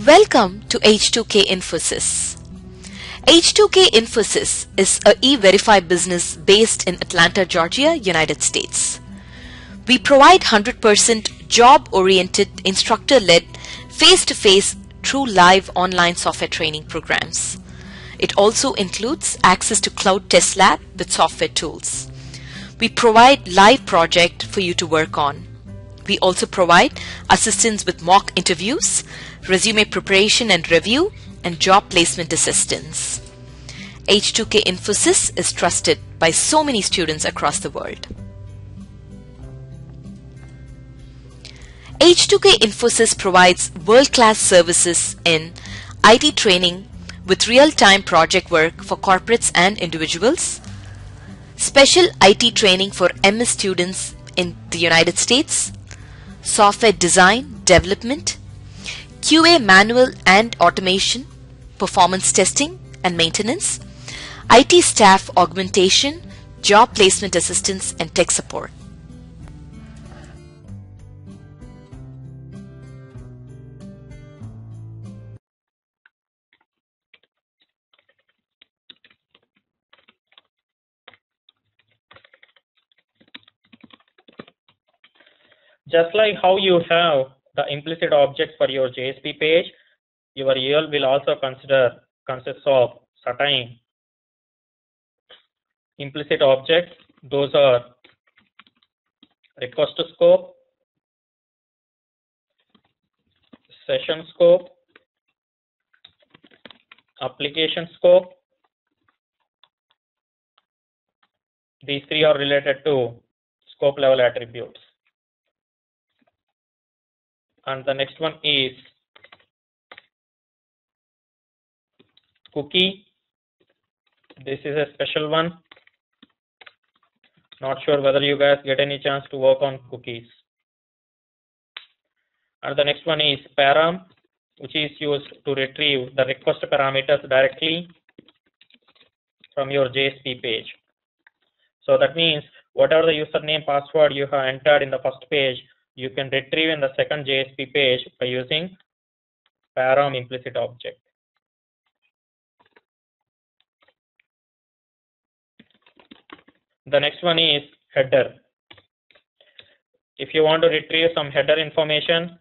Welcome to H2K Infosys. H2K Infosys is a e-verify business based in Atlanta, Georgia, United States. We provide 100% job-oriented, instructor-led, face-to-face, true live online software training programs. It also includes access to cloud test lab with software tools. We provide live project for you to work on. We also provide assistance with mock interviews, resume preparation and review, and job placement assistance. H2K Infosys is trusted by so many students across the world. H2K Infosys provides world-class services in IT training with real-time project work for corporates and individuals, special IT training for MS students in the United States, software design, development, QA manual and automation, performance testing and maintenance, IT staff augmentation, job placement assistance, and tech support. Just like how you have the implicit object for your JSP page, your UL will also consists of certain implicit objects. Those are request scope, session scope, application scope. These three are related to scope level attributes. And the next one is cookie. This is a special one. Not sure whether you guys get any chance to work on cookies. And the next one is param, which is used to retrieve the request parameters directly from your JSP page. So that means whatever the username password you have entered in the first page, you can retrieve in the second JSP page by using param implicit object. The next one is header. If you want to retrieve some header information,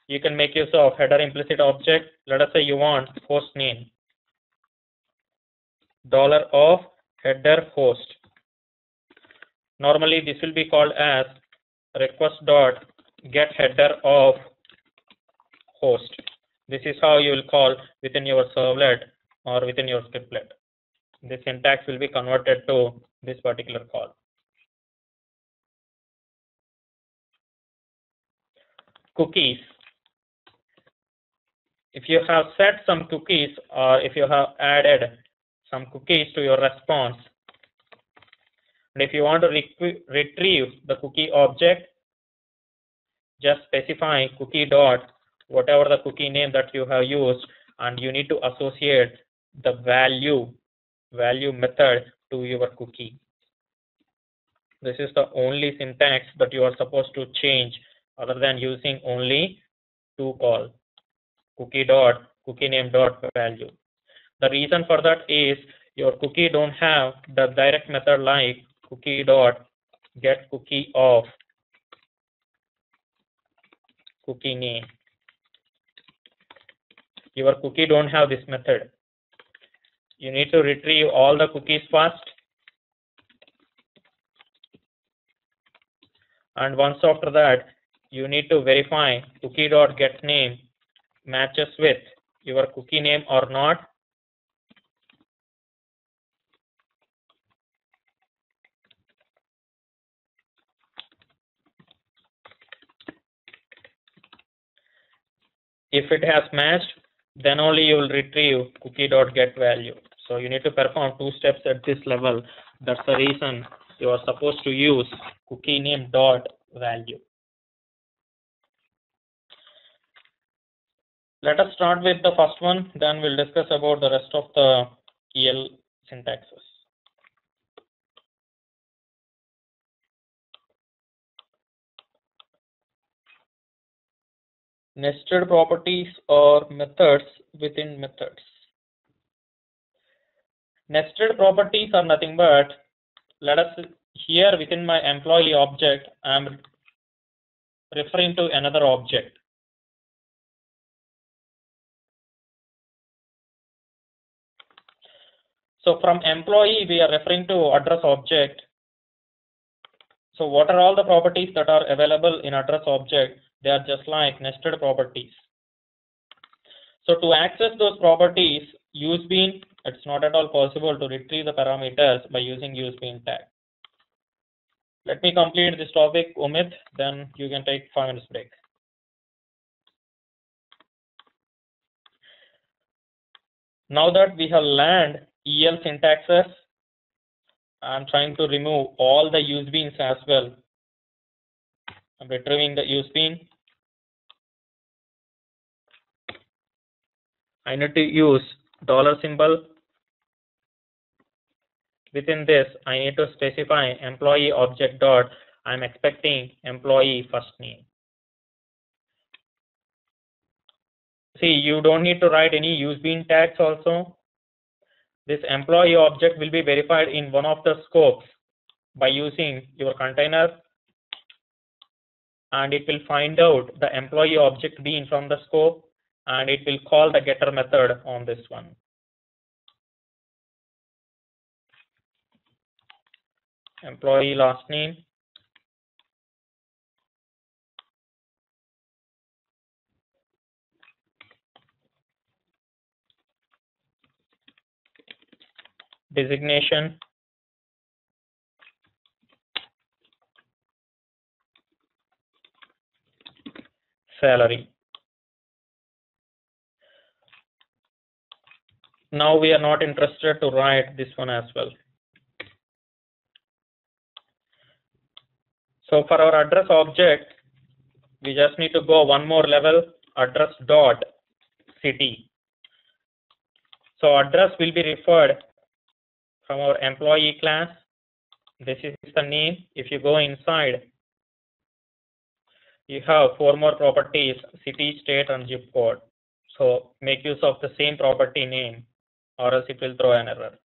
you can make use of header implicit object. Let us say you want host name, $of header host. Normally this will be called as request.getHeader of host. This is how you will call within your servlet or within your scriptlet. The syntax will be converted to this particular call. Cookies. If you have set some cookies or if you have added some cookies to your response, and if you want to retrieve the cookie object, just specify cookie dot whatever the cookie name that you have used, and you need to associate the value method to your cookie. This is the only syntax that you are supposed to change, other than using only to call cookie dot cookie name dot value. The reason for that is your cookie don't have the direct method like cookie dot get cookie of cookie name. Your cookie don't have this method. You need to retrieve all the cookies first, and once after that you need to verify cookie dot get name matches with your cookie name or not. If it has matched, then only you will retrieve cookie.getValue. So you need to perform two steps at this level. That's the reason you are supposed to use cookie name dot value. Let us start with the first one, then we'll discuss about the rest of the EL syntaxes. nested properties or methods within methods. Nested properties are nothing but, let us here within my employee object, I am referring to another object. So from employee, we are referring to address object. So what are all the properties that are available in address object? They are just like nested properties. So to access those properties, useBean, it's not at all possible to retrieve the parameters by using useBean tag. Let me complete this topic, Umit, then you can take 5 minutes break. Now that we have learned EL syntaxes, I'm trying to remove all the useBeans as well. I'm retrieving the useBean. I need to use $symbol. Within this, I need to specify employee object dot. I'm expecting employee first name. See, you don't need to write any useBean tags also. This employee object will be verified in one of the scopes by using your container, and it will find out the employee object bean from the scope, and it will call the getter method on this one. Employee last name. Designation. Salary. Now we are not interested to write this one as well. So for our address object, we just need to go one more level, address dot city. So address will be referred from our employee class. This is the name. If you go inside, you have 4 more properties, city, state, and zip code. So make use of the same property name, or else it will throw an error.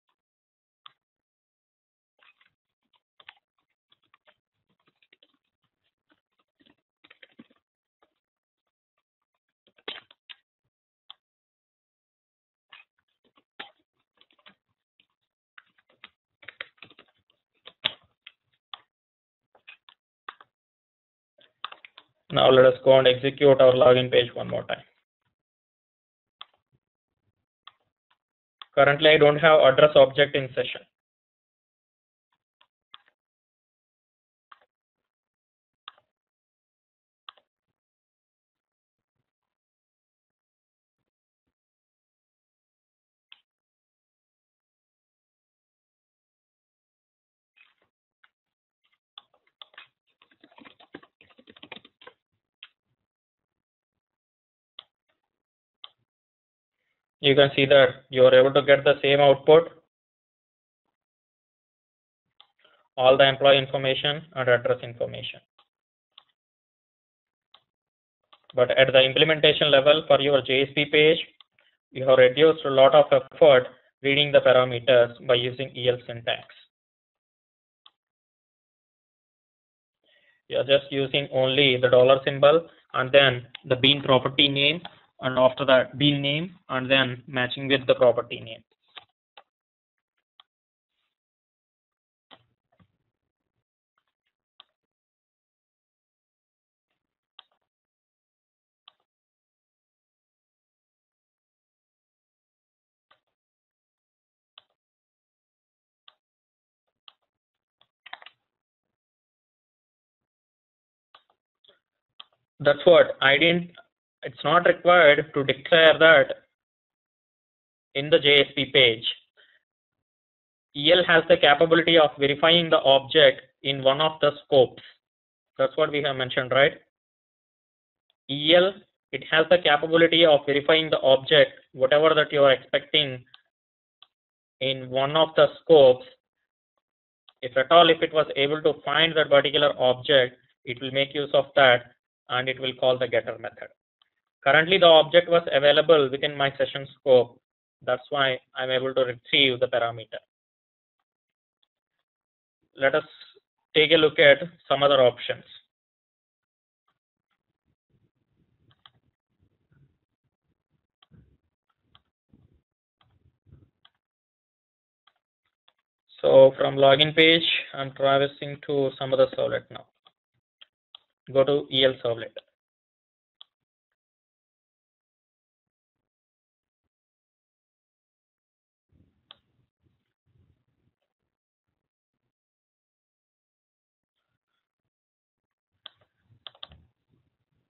Now let us go and execute our login page one more time. Currently, I don't have address object in session. You can see that you are able to get the same output, all the employee information and address information. But at the implementation level for your JSP page, you have reduced a lot of effort reading the parameters by using EL syntax. You are just using only the $symbol and then the bean property name, and after that bean name, and then matching with the property name. That's what I didn't. It's not required to declare that in the JSP page. EL has the capability of verifying the object in one of the scopes. That's what we have mentioned, right? EL, it has the capability of verifying the object, whatever that you are expecting in one of the scopes. If at all, if it was able to find that particular object, it will make use of that and it will call the getter method. Currently the object was available within my session scope. That's why I'm able to retrieve the parameter. Let us take a look at some other options. So from login page, I'm traversing to some other servlet now. Go to EL servlet.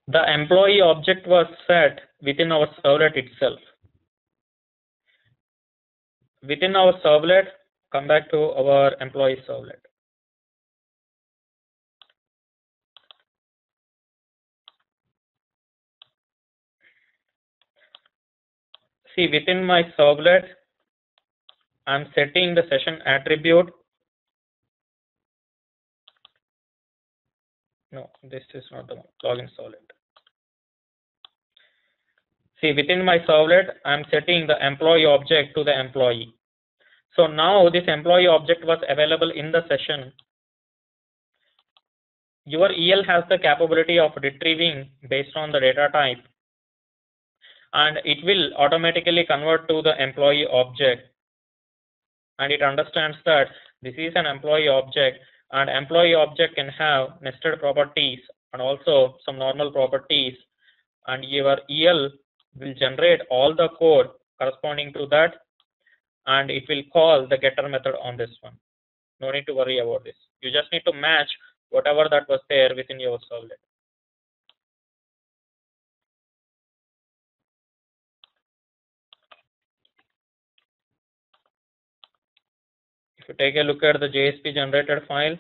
The employee object was set within our servlet itself. Within our servlet, come back to our employee servlet. See, within my servlet, I'm setting the session attribute. No, this is not the one. Login servlet. See, within my servlet, I'm setting the employee object to the employee. So now this employee object was available in the session. Your EL has the capability of retrieving based on the data type, and it will automatically convert to the employee object, and it understands that this is an employee object, and employee object can have nested properties and also some normal properties, and your EL will generate all the code corresponding to that, and it will call the getter method on this one. No need to worry about this. You just need to match whatever that was there within your servlet. If you take a look at the JSP generated file,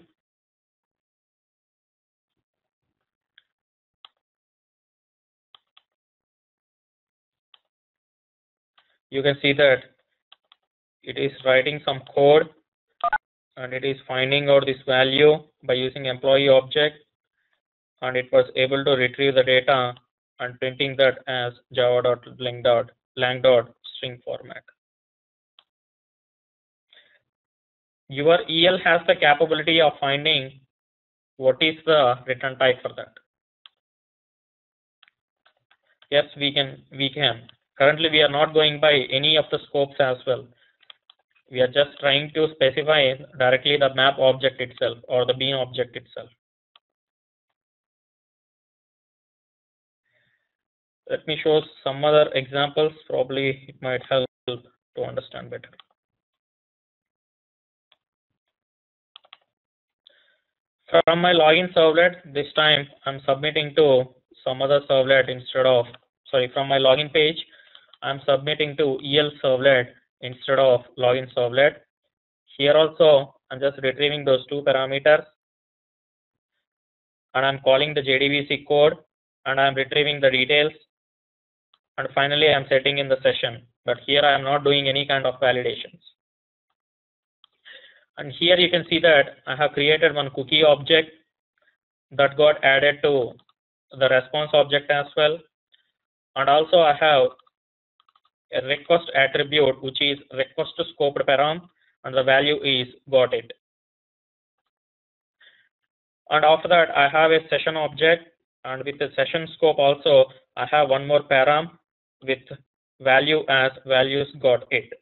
you can see that it is writing some code and it is finding out this value by using employee object, and it was able to retrieve the data and printing that as java.lang.string format. Your EL has the capability of finding what is the return type for that. Yes, we can. Currently, we are not going by any of the scopes as well. We are just trying to specify directly the map object itself or the bean object itself. Let me show some other examples. Probably it might help to understand better. From my login servlet, this time I'm submitting to some other servlet instead of, from my login page, I'm submitting to EL servlet instead of login servlet. Here also, I'm just retrieving those two parameters, and I'm calling the JDBC code, and I'm retrieving the details, and finally I'm setting in the session. But here I am not doing any kind of validations. And here you can see that I have created one cookie object that got added to the response object as well. And also I have a request attribute which is request scoped param, and the value is got it. And after that I have a session object, and with the session scope also I have one more param with value as values got it.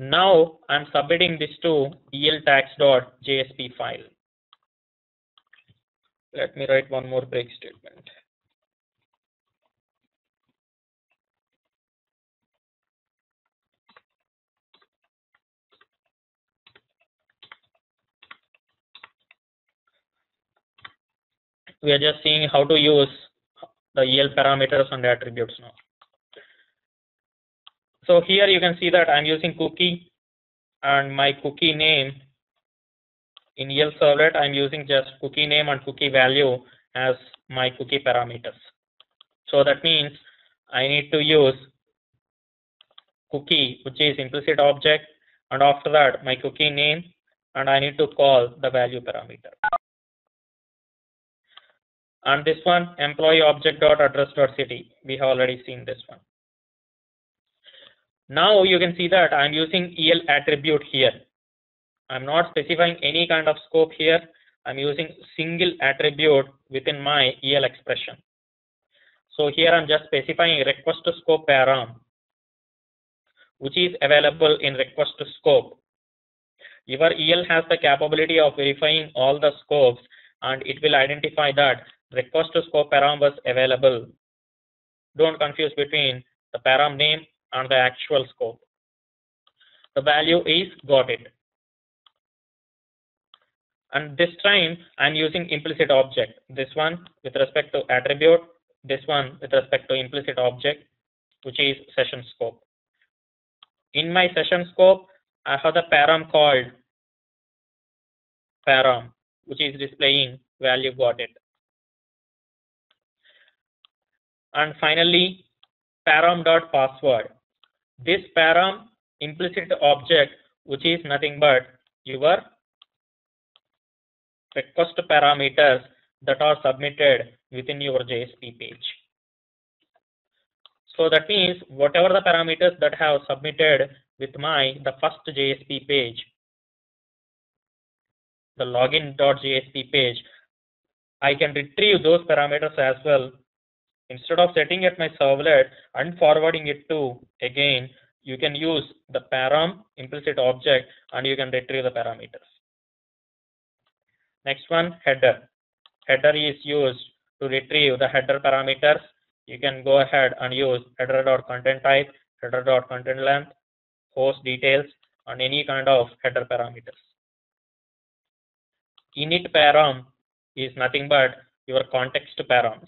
Now I'm submitting this to eltags.jsp file. Let me write one more break statement. We are just seeing how to use the EL parameters and attributes now. So here you can see that I'm using cookie, and my cookie name in EL servlet, I'm using just cookie name and cookie value as my cookie parameters. So that means I need to use cookie, which is implicit object, and after that my cookie name, and I need to call the value parameter. And this one, employee object dot address dot city. We have already seen this one. Now you can see that I'm using EL attribute here. I'm not specifying any kind of scope here. I'm using single attribute within my EL expression. So here I'm just specifying request to scope param, which is available in request to scope. Your EL has the capability of verifying all the scopes, and it will identify that request to scope param was available. Don't confuse between the param name and the actual scope. The value is got it. And this time I'm using implicit object. This one with respect to attribute, this one with respect to implicit object, which is session scope. In my session scope, I have the param called param, which is displaying value got it. And finally, param.password. This param implicit object, which is nothing but your request parameters that are submitted within your JSP page. So that means whatever the parameters that have submitted with the first JSP page, the login.jsp page, I can retrieve those parameters as well. Instead of setting at my servlet and forwarding it to again, you can use the param implicit object and you can retrieve the parameters. Next one, header. Header is used to retrieve the header parameters. You can go ahead and use header.content type, header.content length, host details, and any kind of header parameters. Init param is nothing but your context params.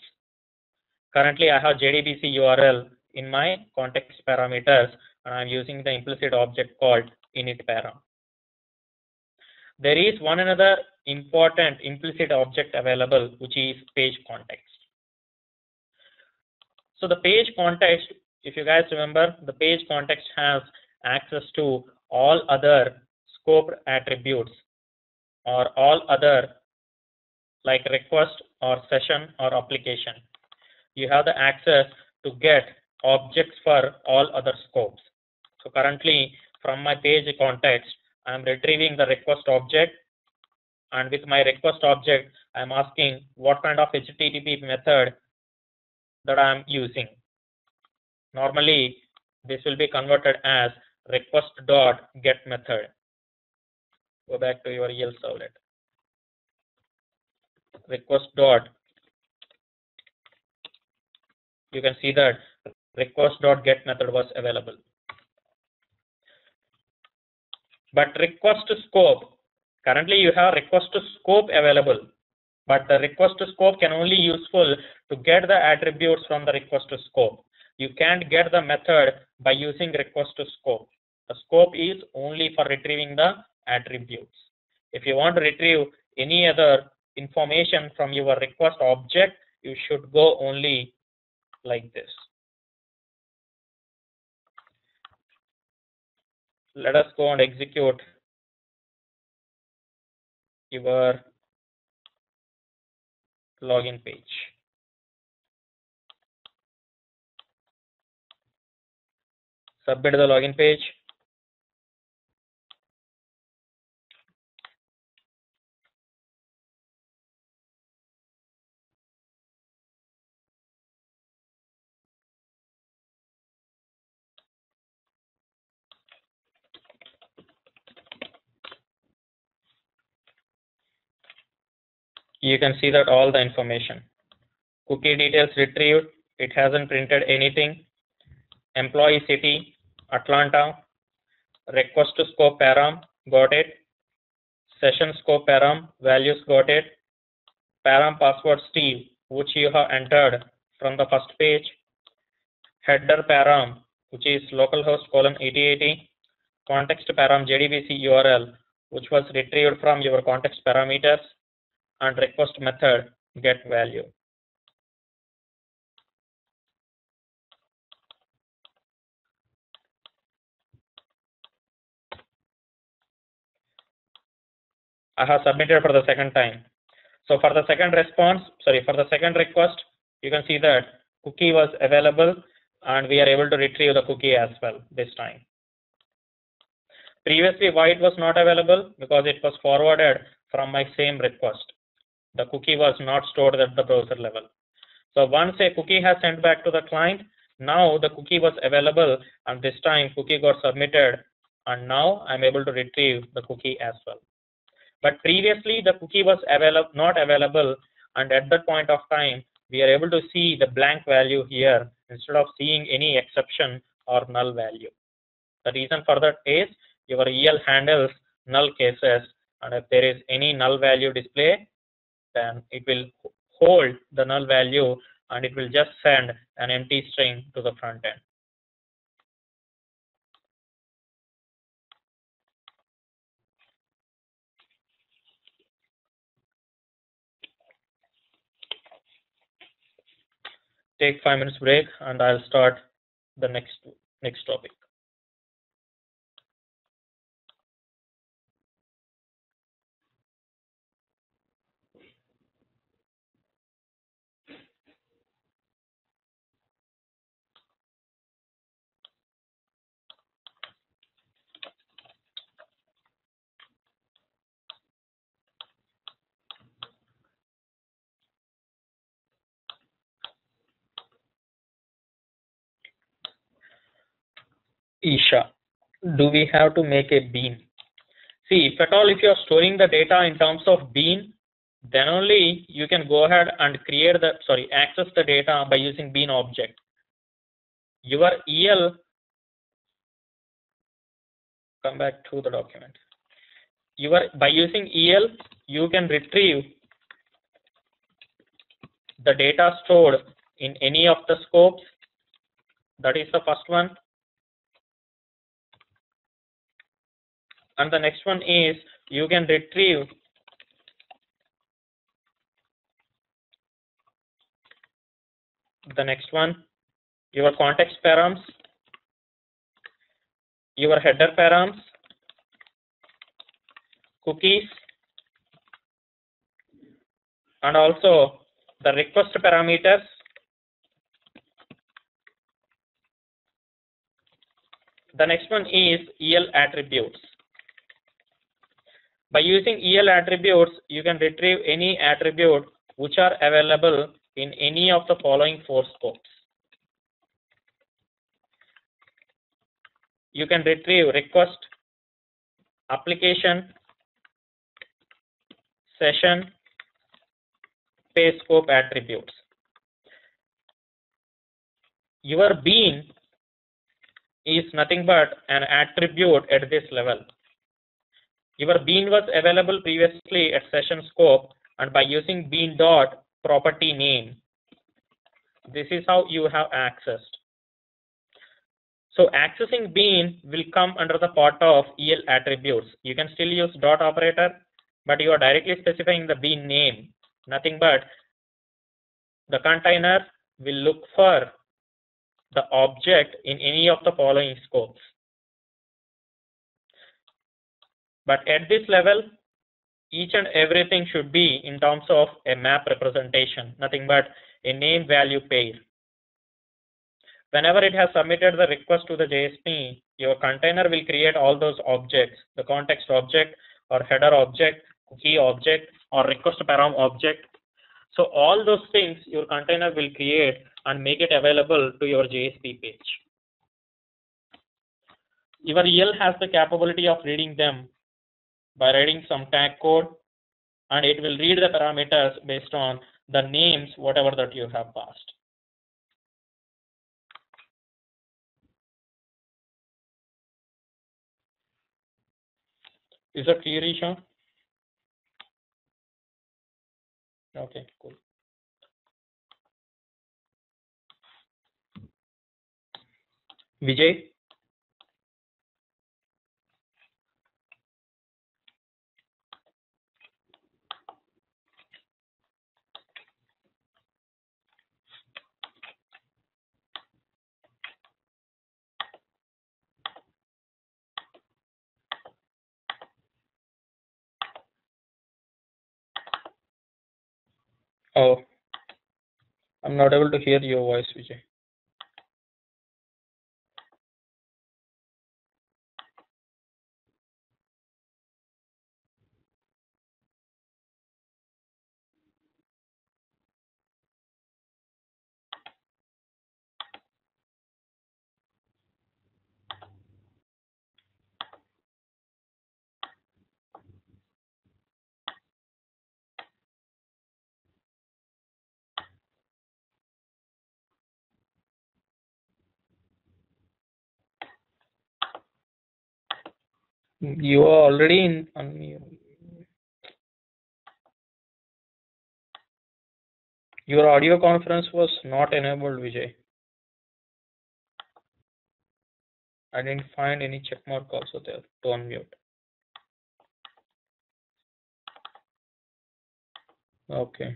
Currently, I have JDBC URL in my context parameters, and I'm using the implicit object called init param. There is one another important implicit object available, which is page context. So the page context, if you guys remember, the page context has access to all other scoped attributes or all other like request or session or application. You have the access to get objects for all other scopes. So currently from my page context, I'm retrieving the request object, and with my request object, I'm asking what kind of HTTP method that I'm using. Normally, this will be converted as request.get method. Go back to your EL servlet. Request. You can see that request.get method was available. But request to scope, currently you have request to scope available, but the request to scope can only useful to get the attributes from the request to scope. You can't get the method by using request to scope. The scope is only for retrieving the attributes. If you want to retrieve any other information from your request object, you should go only like this. Let us go and execute your login page. Submit the login page. You can see that all the information. Cookie details retrieved. It hasn't printed anything. Employee city, Atlanta. Request to scope param, got it. Session scope param, values got it. Param password Steve, which you have entered from the first page. Header param, which is localhost :8080. Context param JDBC URL, which was retrieved from your context parameters. And request method get value. I have submitted for the second time. So for the second request, you can see that cookie was available and we are able to retrieve the cookie as well this time. Previously, why it was not available? Because it was forwarded from my same request. The cookie was not stored at the browser level. So once a cookie has sent back to the client, now the cookie was available and this time cookie got submitted and now I'm able to retrieve the cookie as well. But previously the cookie was not available, and at that point of time we are able to see the blank value here instead of seeing any exception or null value. The reason for that is your EL handles null cases, and if there is any null value display, then it will hold the null value and it will just send an empty string to the front end. Take 5 minutes break and I'll start the next topic. Isha, do we have to make a bean? See, if at all, if you are storing the data in terms of bean, then only you can go ahead and access the data by using bean object. Your EL, come back to the document. By using EL, you can retrieve the data stored in any of the scopes. That is the first one. And the next one is you can retrieve the next one, your context params, your header params, cookies, and also the request parameters, the next one is EL attributes. By using EL attributes, you can retrieve any attribute which are available in any of the following 4 scopes. You can retrieve request, application, session, page scope attributes. Your bean is nothing but an attribute at this level. Your bean was available previously at session scope, and by using bean dot property name, this is how you have accessed. So accessing bean will come under the part of EL attributes. You can still use dot operator, but you are directly specifying the bean name. Nothing but the container will look for the object in any of the following scopes. But at this level, each and everything should be in terms of a map representation, nothing but a name value pair. Whenever it has submitted the request to the JSP, your container will create all those objects, the context object or header object, cookie object or request param object. So all those things your container will create and make it available to your JSP page. Your EL has the capability of reading them by writing some tag code, and it will read the parameters based on the names, whatever that you have passed. Is that clear, Isha? Okay, cool. Vijay? Oh, I'm not able to hear your voice, Vijay. You are already in unmute. Your audio conference was not enabled, Vijay. I didn't find any check mark also there to unmute. Okay.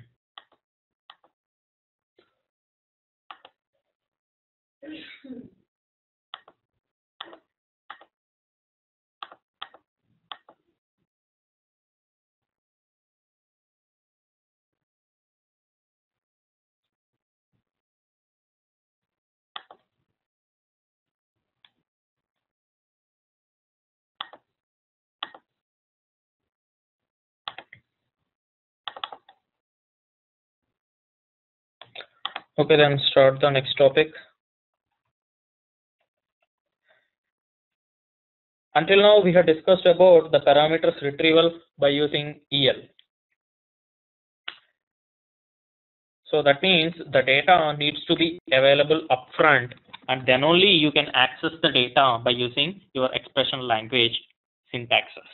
Okay, then start the next topic. Until now, we have discussed about the parameters retrieval by using EL. So that means the data needs to be available upfront, and then only you can access the data by using your expression language syntaxes.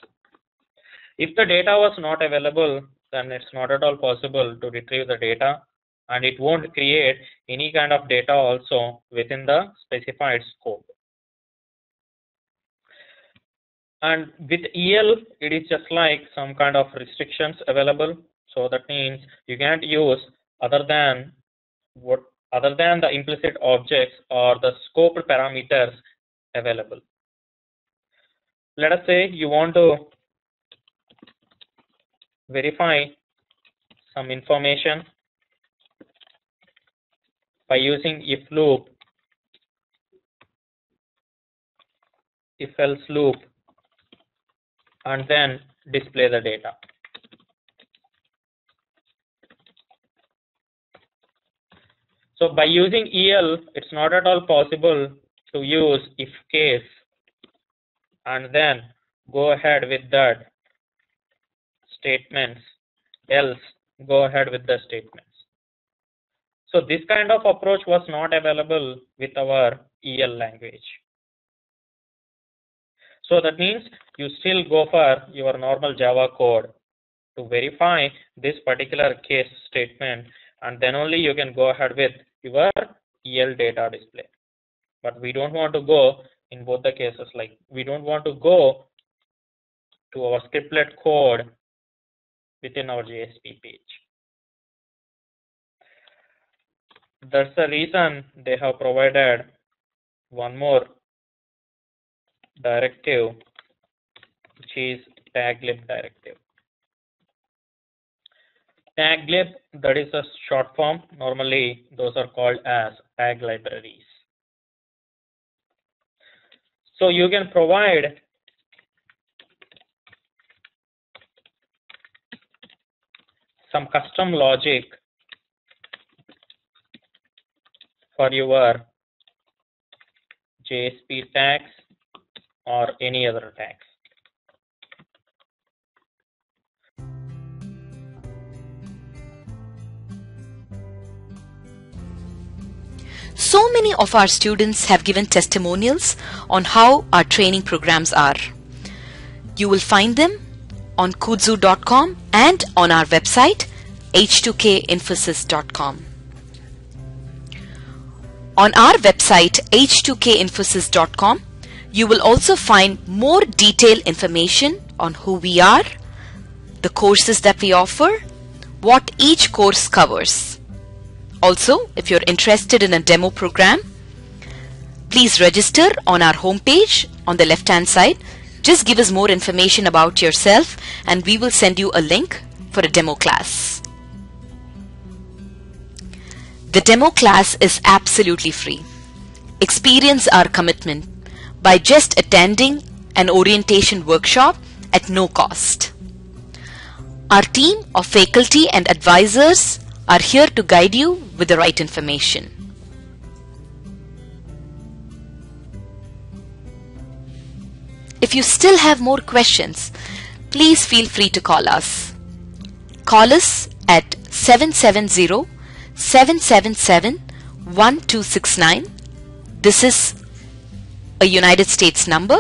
If the data was not available, then it's not at all possible to retrieve the data, and it won't create any kind of data also within the specified scope. And with EL, it is just like some kind of restrictions available. So that means you can't use other than the implicit objects or the scope parameters available. Let us say you want to verify some information by using if loop, if else loop, and then display the data. So by using EL, it's not at all possible to use if case and then go ahead with that statements, else go ahead with the statements. So this kind of approach was not available with our EL language. So that means you still go for your normal Java code to verify this particular case statement, and then only you can go ahead with your EL data display. But we don't want to go in both the cases, like we don't want to go to our scriptlet code within our JSP page. That's the reason they have provided one more directive, which is taglib directive. Taglib, that is a short form. Normally, those are called as tag libraries. So you can provide some custom logic for your JSP tags or any other tags. So many of our students have given testimonials on how our training programs are. You will find them on kudzu.com and on our website h2kinfosys.com. On our website h2kinfosys.com, you will also find more detailed information on who we are, the courses that we offer, what each course covers. Also, if you're interested in a demo program, please register on our homepage on the left-hand side. Just give us more information about yourself and we will send you a link for a demo class. The demo class is absolutely free. Experience our commitment by just attending an orientation workshop at no cost. Our team of faculty and advisors are here to guide you with the right information. If you still have more questions, please feel free to call us. Call us at 770-777-1269. This is a United States number.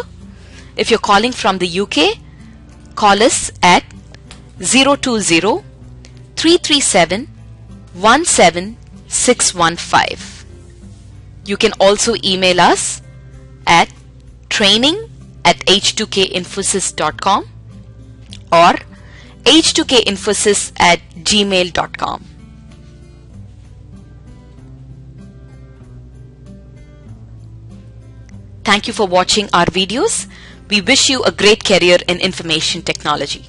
If you're calling from the UK, call us at 020-337-17615. You can also email us at training@h2kinfosys.com or h2kinfosys@gmail.com. Thank you for watching our videos. We wish you a great career in information technology.